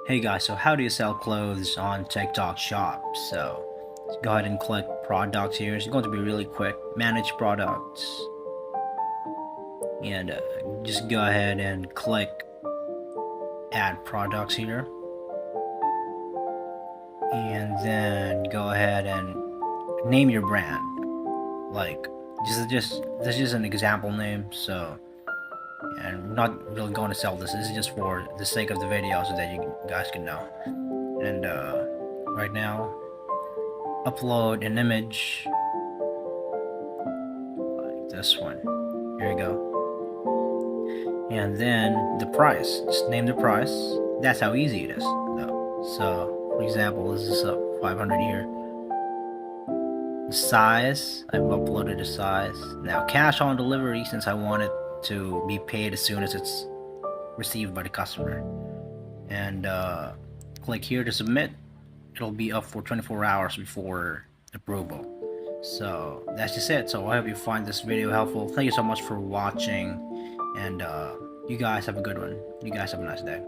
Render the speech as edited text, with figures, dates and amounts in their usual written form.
Hey guys, so how do you sell clothes on TikTok Shop? So go ahead and click products here. It's going to be really quick. Manage products. And just go ahead and click add products here. And then go ahead and name your brand. Like this is just an example name, so and I'm not really going to sell this. This is just for the sake of the video so that you guys can know. And right now upload an image like this one. Here you go. And then the price. Just name the price. That's how easy it is, though. So, for example, this is 500 here. The size, I've uploaded the size. Now, cash on delivery, since I want it to be paid as soon as it's received by the customer. And click here to submit. It'll be up for 24 hours before approval. So that's just it. So I hope you find this video helpful. Thank you so much for watching, and you guys have a good one. You guys have a nice day.